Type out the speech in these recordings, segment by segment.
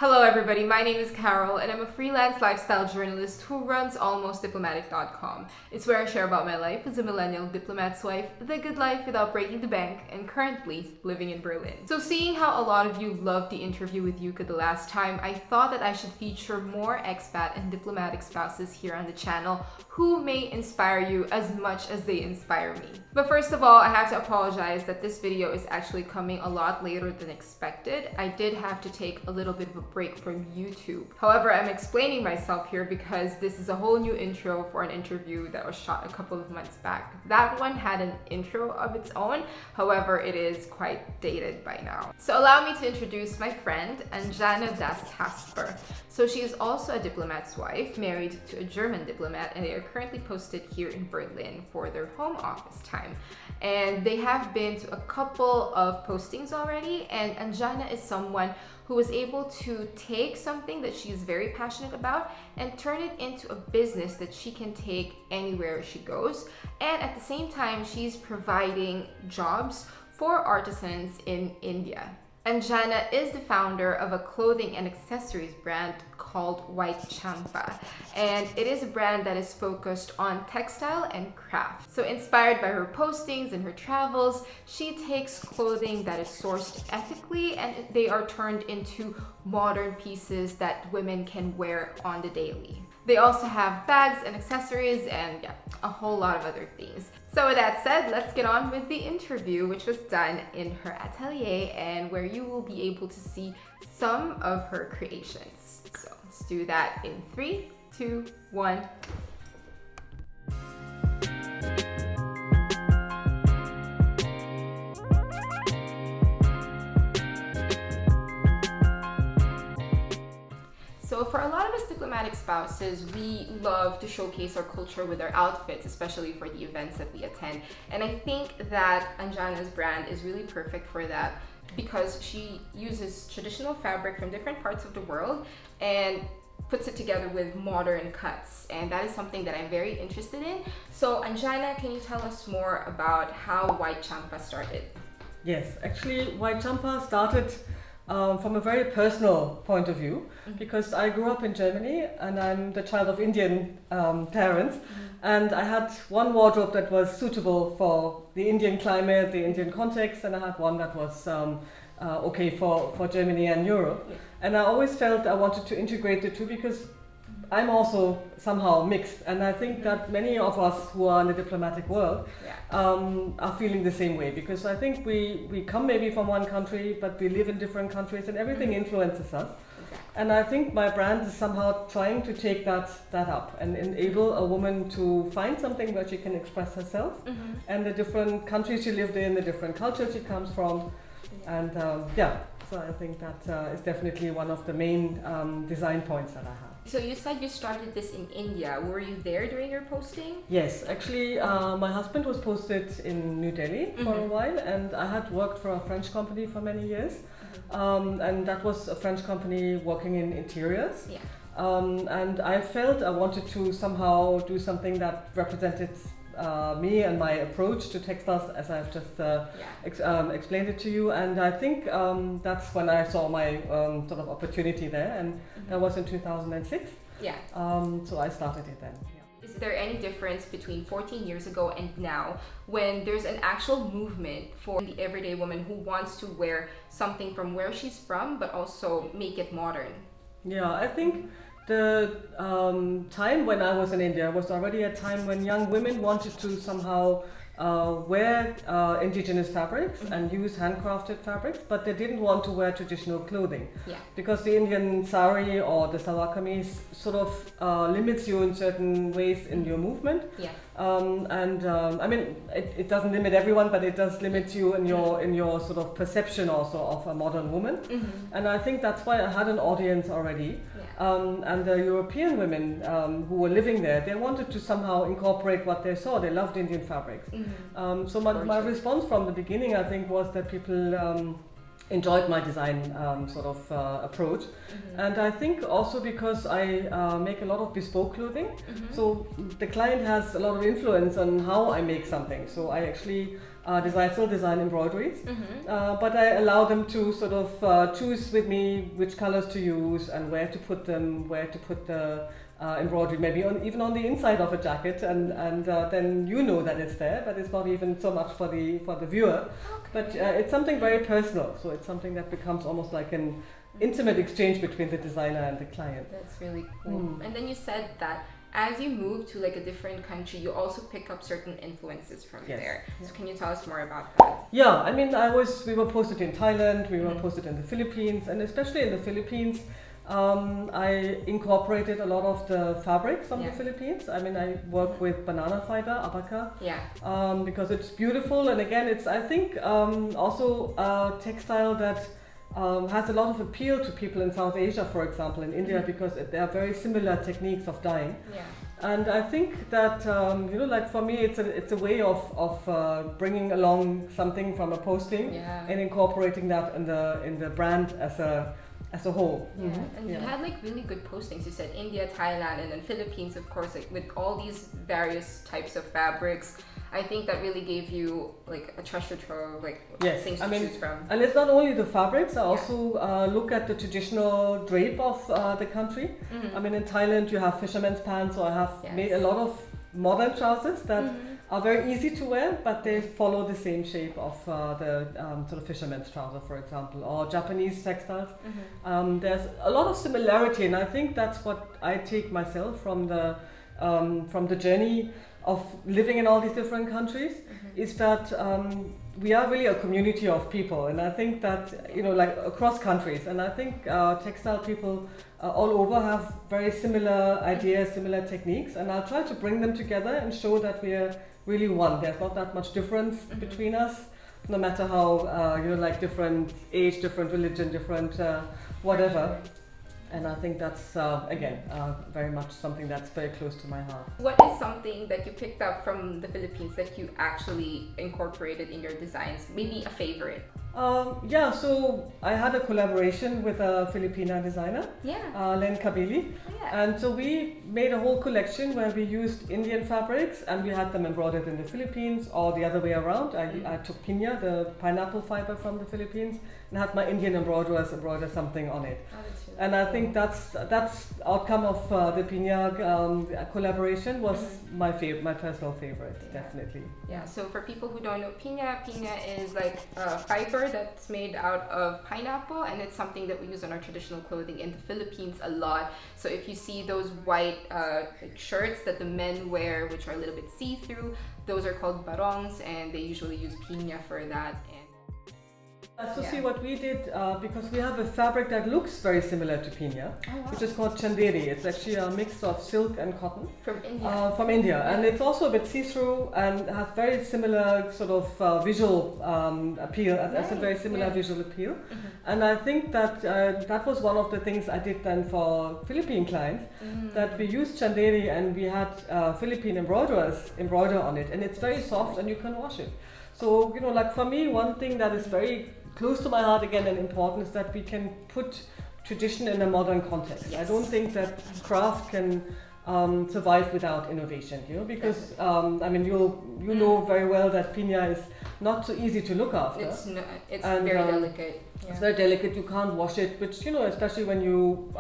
Hello everybody, my name is Carol and I'm a freelance lifestyle journalist who runs almostdiplomatic.com. It's where I share about my life as a millennial diplomat's wife, the good life without breaking the bank, and currently living in Berlin. So seeing how a lot of you loved the interview with Yuka the last time, I thought that I should feature more expat and diplomatic spouses here on the channel who may inspire you as much as they inspire me. But first of all, I have to apologize that this video is actually coming a lot later than expected. I did have to take a little bit of a break from YouTube. However, I'm explaining myself here because this is a whole new intro for an interview that was shot a couple of months back. That one had an intro of its own, however, it is quite dated by now. So allow me to introduce my friend, Anjana das Kasper. So she is also a diplomat's wife, married to a German diplomat, and they are currently posted here in Berlin for their home office time. And they have been to a couple of postings already, and Anjana is someone who was able to take something that she's very passionate about and turn it into a business that she can take anywhere she goes. And at the same time, she's providing jobs for artisans in India. Anjana is the founder of a clothing and accessories brand called White Champa, and it is a brand that is focused on textile and craft. So inspired by her postings and her travels, she takes clothing that is sourced ethically and they are turned into modern pieces that women can wear on the daily. They also have bags and accessories and a whole lot of other things. So with that said, let's get on with the interview, which was done in her atelier and where you will be able to see some of her creations. So let's do that in 3, 2, 1. So for a lot of us diplomatic spouses, we love to showcase our culture with our outfits, especially for the events that we attend. And I think that Anjana's brand is really perfect for that because she uses traditional fabric from different parts of the world and puts it together with modern cuts. And that is something that I'm very interested in. So Anjana, can you tell us more about how White Champa started? Yes, actually White Champa started from a very personal point of view, because I grew up in Germany and I'm the child of Indian parents, and I had one wardrobe that was suitable for the Indian climate, the Indian context, and I had one that was okay for Germany and Europe. Yeah. And I always felt I wanted to integrate the two because I'm also somehow mixed, and I think that many of us who are in the diplomatic world are feeling the same way, because I think we come maybe from one country, but we live in different countries and everything influences us. Exactly. And I think my brand is somehow trying to take that up and enable a woman to find something where she can express herself and the different countries she lived in, the different cultures she comes from. And so I think that is definitely one of the main design points that I have. So you said you started this in India. Were you there during your posting? Yes, actually my husband was posted in New Delhi for a while, and I had worked for a French company for many years, and that was a French company working in interiors. Yeah. And I felt I wanted to somehow do something that represented me and my approach to textiles, as I've just explained it to you. And I think that's when I saw my sort of opportunity there, and that was in 2006. Yeah. So I started it then. Yeah. Is there any difference between 14 years ago and now, when there's an actual movement for the everyday woman who wants to wear something from where she's from, but also make it modern? Yeah, I think the time when I was in India was already a time when young women wanted to somehow wear indigenous fabrics and use handcrafted fabrics, but they didn't want to wear traditional clothing. Yeah. Because the Indian sari or the salwar kameez sort of limits you in certain ways in your movement. Yeah. I mean, it doesn't limit everyone, but it does limit you in your sort of perception also of a modern woman. And I think that's why I had an audience already. Yeah. And the European women who were living there, they wanted to somehow incorporate what they saw. They loved Indian fabrics. So my response from the beginning, I think, was that people enjoyed my design sort of approach. And I think also because I make a lot of bespoke clothing, so the client has a lot of influence on how I make something. So I actually still design embroideries, but I allow them to sort of choose with me which colors to use and where to put them, where to put the embroidery, maybe even on the inside of a jacket, and then you know that it's there, but it's not even so much for the viewer. But it's something very personal, so it's something that becomes almost like an intimate exchange between the designer and the client. That's really cool. And then you said that as you move to like a different country, you also pick up certain influences from there. So can you tell us more about that? Yeah, I mean, we were posted in Thailand, we were posted in the Philippines, and especially in the Philippines, I incorporated a lot of the fabrics from the Philippines. I mean, I work with banana fiber, abaca, because it's beautiful, and again, it's, I think, also a textile that has a lot of appeal to people in South Asia, for example, in India, because there are very similar techniques of dyeing. And I think that, like for me, it's a way of bringing along something from a posting and incorporating that in the brand as a whole. And you had like really good postings. You said India, Thailand, and then Philippines, of course, like with all these various types of fabrics. I think that really gave you like a treasure trove of like things to choose from. And it's not only the fabrics, I also look at the traditional drape of the country. I mean, in Thailand you have fisherman's pants, so I have made a lot of modern trousers that are very easy to wear, but they follow the same shape of the sort of fisherman's trouser, for example, or Japanese textiles. There's a lot of similarity, and I think that's what I take myself from the journey of living in all these different countries, is that we are really a community of people, and I think that, like across countries, and I think textile people all over have very similar ideas, similar techniques, and I'll try to bring them together and show that we are really one. There's not that much difference between us, no matter how, like different age, different religion, different whatever. And I think that's, again, very much something that's very close to my heart. What is something that you picked up from the Philippines that you actually incorporated in your designs? Maybe a favorite? So I had a collaboration with a Filipina designer, Len Kabili. And so we made a whole collection where we used Indian fabrics and we had them embroidered in the Philippines, or the other way around. I took piña, the pineapple fiber from the Philippines, and had my Indian embroiderers embroider something on it. And I think that's outcome of the piña collaboration was my personal favorite, definitely. Yeah. So for people who don't know piña is like a fiber that's made out of pineapple, and it's something that we use on our traditional clothing in the Philippines a lot. So if you see those white like shirts that the men wear, which are a little bit see-through, those are called barongs, and they usually use piña for that. So see what we did, because we have a fabric that looks very similar to piña, which is called chanderi. It's actually a mix of silk and cotton. From India. And it's also a bit see-through and has very similar sort of visual appeal, has a very similar visual appeal. And I think that that was one of the things I did then for Philippine clients, that we used chanderi and we had Philippine embroiderers embroider on it, and it's very soft and you can wash it. So, like for me, one thing that is very close to my heart again and important is that we can put tradition in a modern context. I don't think that craft can survive without innovation, because I mean, you know very well that piña is not so easy to look after. It's very delicate. It's very delicate. You can't wash it, which especially when you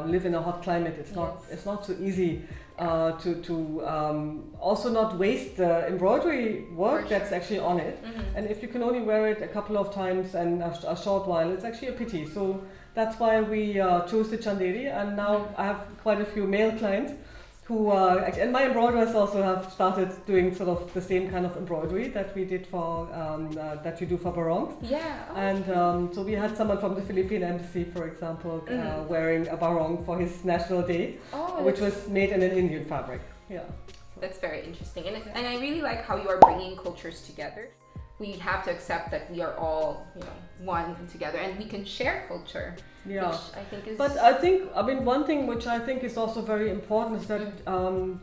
live in a hot climate, it's not so easy to also not waste the embroidery work that's actually on it. And if you can only wear it a couple of times and a short while, it's actually a pity. So that's why we chose the chanderi, and now I have quite a few male clients who and my embroiderers also have started doing sort of the same kind of embroidery that we did for that you do for barongs. And so we had someone from the Philippine embassy, for example, wearing a barong for his national day, which was made in an Indian fabric. That's very interesting, and I really like how you are bringing cultures together. We have to accept that we are all one together, and we can share culture. Yeah. Which I think is. But I mean, one thing which I think is also very important is that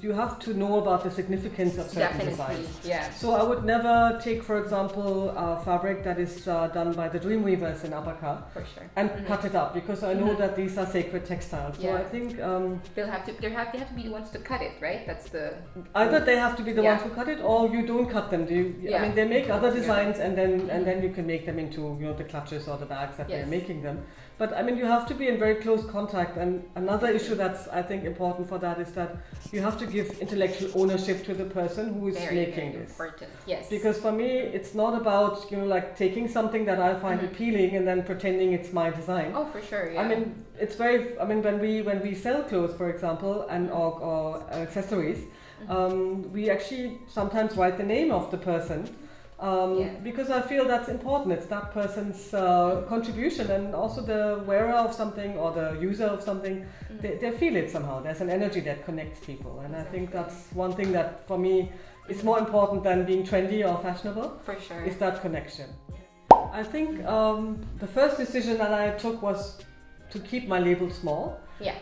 you have to know about the significance of certain designs. Yeah. So I would never take, for example, fabric that is done by the dream weavers in Abaka For sure. and cut it up, because I know that these are sacred textiles. So I think they have to be the ones to cut it, right? That's the either they have to be the ones who cut it, or you don't cut them. I mean, they make other designs, and then you can make them into the clutches or the bags that they're making them. But I mean, you have to be in very close contact, and another issue that's I think important for that is that you have to give intellectual ownership to the person who is making this. Important. Yes. Because for me, it's not about like taking something that I find appealing and then pretending it's my design. Oh, for sure. Yeah. I mean, it's very. I mean, when we sell clothes, for example, and or accessories, we actually sometimes write the name of the person. Because I feel that's important. It's that person's contribution, and also the wearer of something or the user of something, they feel it somehow. There's an energy that connects people, and I think that's one thing that for me is more important than being trendy or fashionable. For sure. Is that connection. I think the first decision that I took was to keep my label small. Yeah.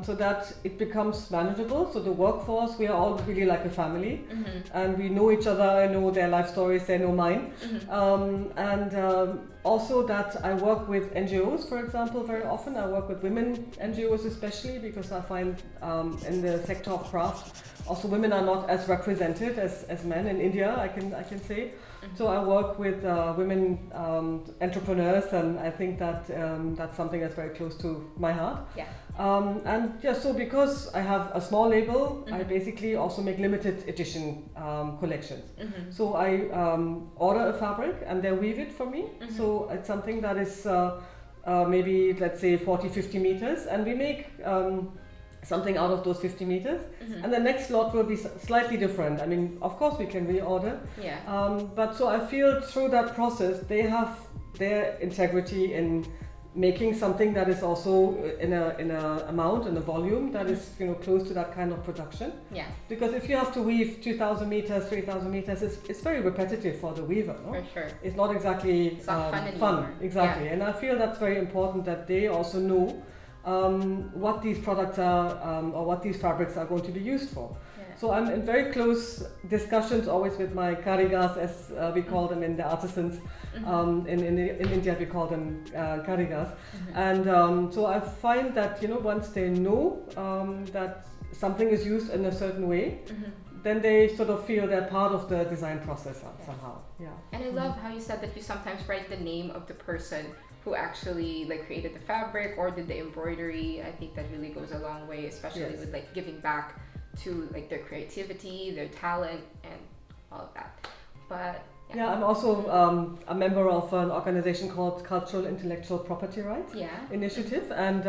So that it becomes manageable. So the workforce, we are all really like a family, and we know each other. I know their life stories, they know mine, and also that I work with NGOs, for example, very often. I work with women NGOs especially, because I find in the sector of craft, also women are not as represented as men in India. I can say. So I work with women entrepreneurs, and I think that that's something that's very close to my heart. Yeah. So because I have a small label, I basically also make limited edition collections. So I order a fabric and they weave it for me. So it's something that is maybe, let's say, 40-50 meters, and we make something out of those 50 meters, and the next lot will be slightly different. I mean, of course we can reorder, but so I feel through that process they have their integrity in making something that is also in a amount and a volume that is close to that kind of production. Yeah. Because if you have to weave 2,000 meters, 3,000 meters, it's very repetitive for the weaver. No? For sure. It's not exactly it's not fun. Exactly, and I feel that's very important that they also know what these products are or what these fabrics are going to be used for. So I'm in very close discussions always with my karigars, as we call them in the artisans. In India we call them karigars. And so I find that once they know that something is used in a certain way, then they sort of feel they're part of the design process somehow. Yeah. And I love how you said that you sometimes write the name of the person who actually created the fabric or did the embroidery. I think that really goes a long way, especially with giving back to their creativity, their talent, and all of that. But I'm also a member of an organization called Cultural Intellectual Property Rights Initiative, and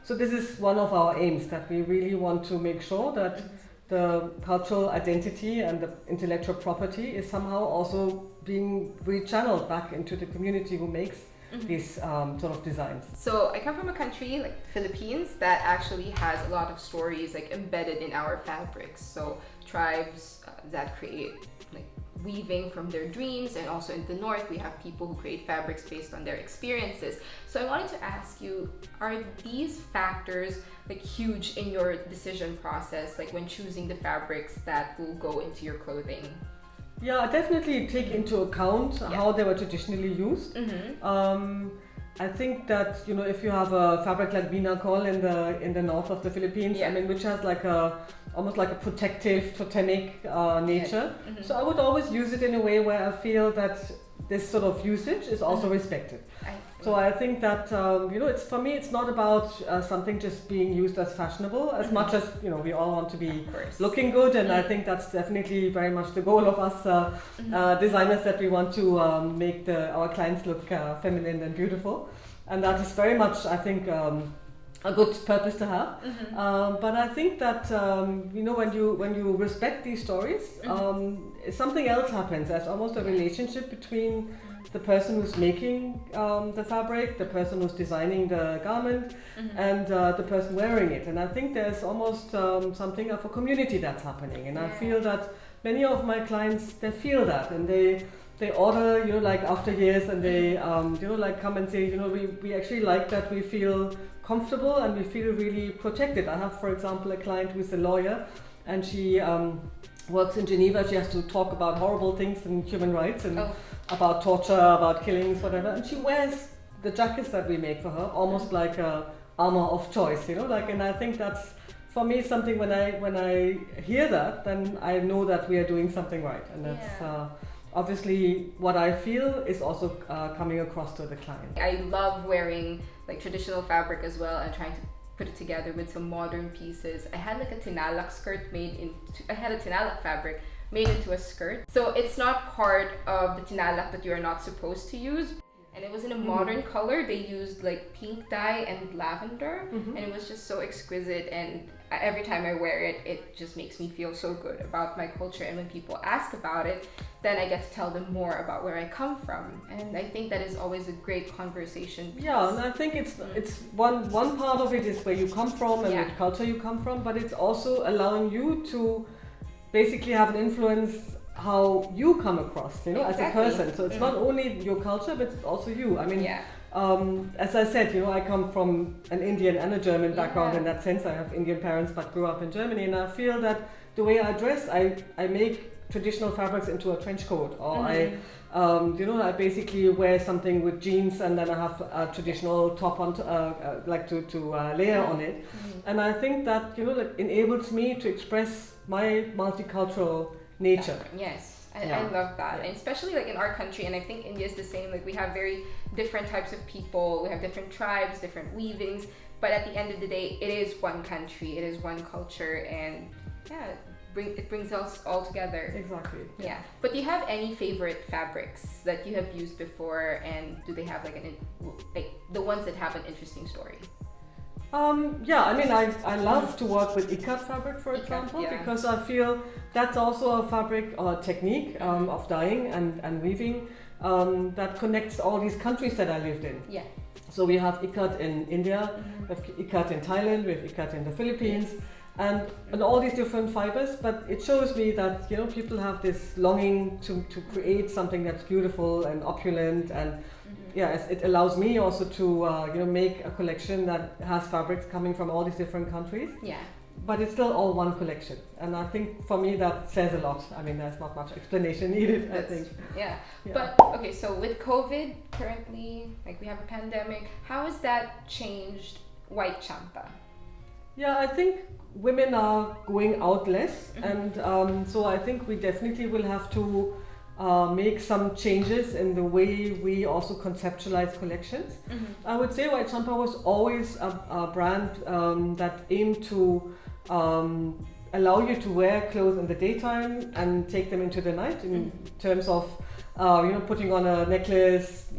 so this is one of our aims, that we really want to make sure that the cultural identity and the intellectual property is somehow also being rechanneled back into the community who makes these sort of designs. So I come from a country like Philippines that actually has a lot of stories embedded in our fabrics. So tribes that create weaving from their dreams, and also in the north we have people who create fabrics based on their experiences. So I wanted to ask you, are these factors huge in your decision process, when choosing the fabrics that will go into your clothing? Yeah, I definitely take into account how they were traditionally used. I think that if you have a fabric like binakol in the north of the Philippines, I mean, which has almost like a protective, totemic nature. So I would always use it in a way where I feel that this sort of usage is also respected. So I think that it's, for me, it's not about something just being used as fashionable as much as we all want to be looking good, and I think that's definitely very much the goal of us designers, that we want to make our clients look feminine and beautiful, and that is very much, I think, a good purpose to have. But I think that when you respect these stories, something else happens. There's almost a relationship between the person who's making the fabric, the person who's designing the garment, and the person wearing it. And I think there's almost something of a community that's happening. And I feel that many of my clients, they feel that, and they they order, like after years, and they, like come and say, we actually like that, we feel comfortable and we feel really protected. I have, for example, a client who's a lawyer, and she works in Geneva. She has to talk about horrible things in human rights and about torture, about killings, whatever. And she wears the jackets that we make for her, almost like a armor of choice, and I think that's, for me, something when I hear that, then I know that we are doing something right. And that's obviously what I feel is also coming across to the client. I love wearing like traditional fabric as well and trying to put it together with some modern pieces. I had like a tinalak skirt I had a tinalak fabric made into a skirt. So it's not part of the tinalak that you're not supposed to use. And it was in a modern color. They used like pink dye and lavender, and it was just so exquisite. And every time I wear it, it just makes me feel so good about my culture. And when people ask about it, then I get to tell them more about where I come from. And I think that is always a great conversation piece. Yeah, and I think it's one part of it is where you come from and which culture you come from, but it's also allowing you to basically have an influence how you come across, as a person. So it's not only your culture, but it's also you. I mean, as I said, I come from an Indian and a German background in that sense. I have Indian parents, but grew up in Germany, and I feel that the way I dress, I make traditional fabrics into a trench coat, or I basically wear something with jeans, and then I have a traditional top on, to layer on it. And I think that enables me to express my multicultural nature. Yes, I love that. And especially like in our country, and I think India is the same, like we have very different types of people, we have different tribes, different weavings, but at the end of the day, it is one country, it is one culture, and it brings us all together. Exactly. Yeah. But do you have any favorite fabrics that you have used before, and do they have like the ones that have an interesting story? I love to work with ikat fabric, for example, because I feel that's also a fabric or a technique of dyeing and weaving that connects all these countries that I lived in. Yeah. So we have ikat in India, we have ikat in Thailand, we have ikat in the Philippines, and all these different fibers. But it shows me that people have this longing to create something that's beautiful and opulent, and it allows me also to make a collection that has fabrics coming from all these different countries. Yeah. But it's still all one collection, and I think for me that says a lot. I mean, there's not much explanation needed. I think. Yeah. But okay, so with COVID currently, like we have a pandemic, how has that changed White Champa? Yeah, I think women are going out less, and so I think we definitely will have to make some changes in the way we also conceptualize collections. I would say White Champa was always a brand that aimed to allow you to wear clothes in the daytime and take them into the night, in terms of putting on a necklace,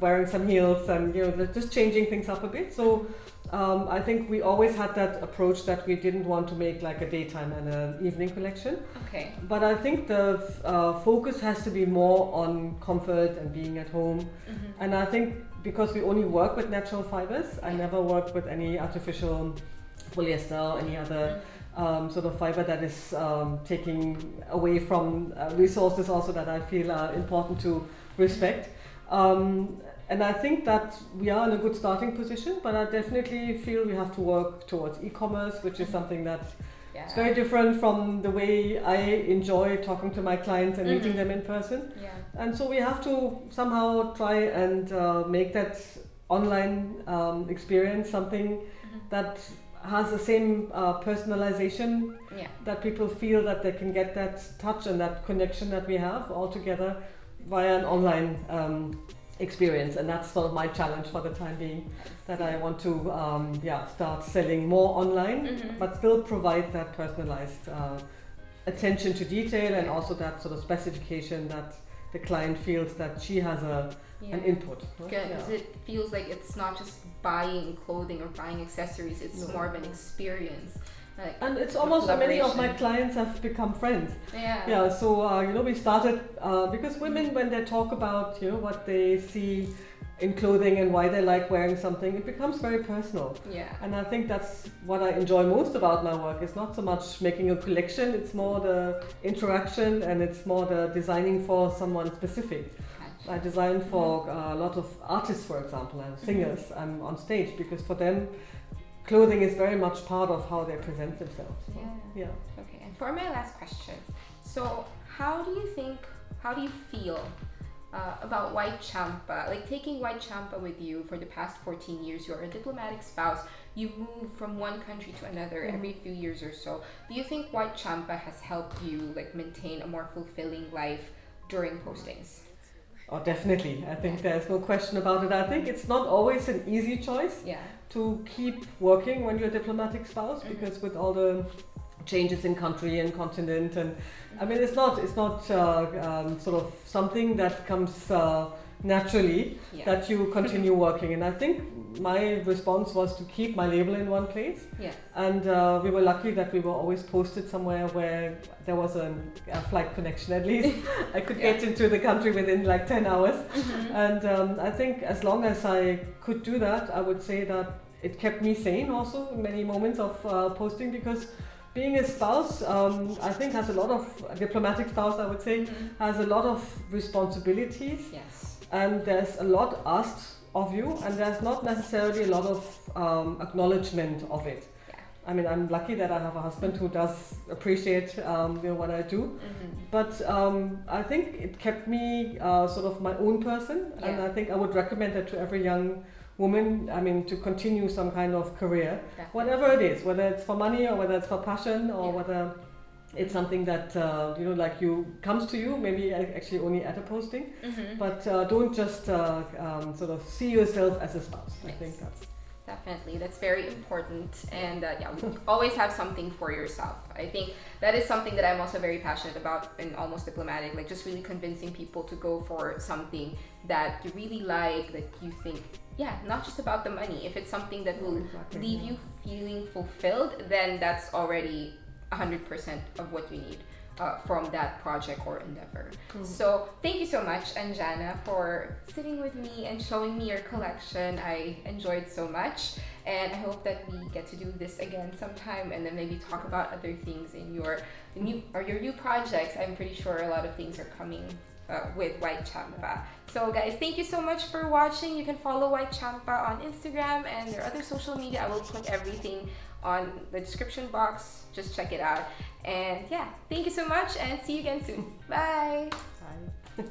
wearing some heels, and just changing things up a bit. So I think we always had that approach that we didn't want to make like a daytime and an evening collection. Okay. But I think the focus has to be more on comfort and being at home. And I think because we only work with natural fibers, I never worked with any artificial polyester or any other sort of fiber that is taking away from resources also that I feel are important to respect. And I think that we are in a good starting position, but I definitely feel we have to work towards e-commerce, which is something that is very different from the way I enjoy talking to my clients and meeting them in person. Yeah. And so we have to somehow try and make that online experience something that has the same personalization, that people feel that they can get that touch and that connection that we have all together via an online experience. And that's sort of my challenge for the time being, that I want to start selling more online, but still provide that personalized attention to detail, and also that sort of specification that the client feels that she has an input. Because it feels like it's not just buying clothing or buying accessories, it's more of an experience. Like, and it's almost many of my clients have become friends. So we started because women, when they talk about what they see in clothing and why they like wearing something. It becomes very personal. Yeah. And I think that's what I enjoy most about my work. It's not so much making a collection, it's more the interaction and it's more the designing for someone specific. I design for a lot of artists, for example, and singers. I'm on stage because for them, clothing is very much part of how they present themselves. So, yeah. Okay, and for my last question, so how do you feel about White Champa? Like taking White Champa with you for the past 14 years, you're a diplomatic spouse, you move from one country to another every few years or so. Do you think White Champa has helped you like maintain a more fulfilling life during postings? Oh, definitely. I think there's no question about it. I think it's not always an easy choice to keep working when you're a diplomatic spouse, because with all the changes in country and continent, and I mean, it's not sort of something that comes naturally that you continue working. And I think my response was to keep my label in one place. And we were lucky that we were always posted somewhere where there was a flight connection at least. I could get into the country within like 10 hours. And I think as long as I could do that, I would say that it kept me sane also in many moments of posting, because being a spouse, I think has a lot of, a diplomatic spouse I would say, has a lot of responsibilities. And there's a lot asked of you, and there's not necessarily a lot of acknowledgement of it. I mean, I'm lucky that I have a husband who does appreciate what I do, but I think it kept me sort of my own person, and I think I would recommend that to every young woman, I mean, to continue some kind of career, whatever it is, whether it's for money or whether it's for passion or whether it's something that like comes to you, maybe actually only at a posting, but don't just sort of see yourself as a spouse. I think that's very important, and always have something for yourself. I think that is something that I'm also very passionate about in Almost Diplomatic, like just really convincing people to go for something that you really like, that you think not just about the money. If it's something that will leave you feeling fulfilled, then that's already 100% of what you need from that project or endeavor. So thank you so much, Anjana, for sitting with me and showing me your collection. I enjoyed so much, and I hope that we get to do this again sometime, and then maybe talk about other things in your new projects. I'm pretty sure a lot of things are coming with White Champa. So guys, thank you so much for watching. You can follow White Champa on Instagram and their other social media. I will put everything on the description box. Just check it out. And thank you so much, and see you again soon. Bye. Bye.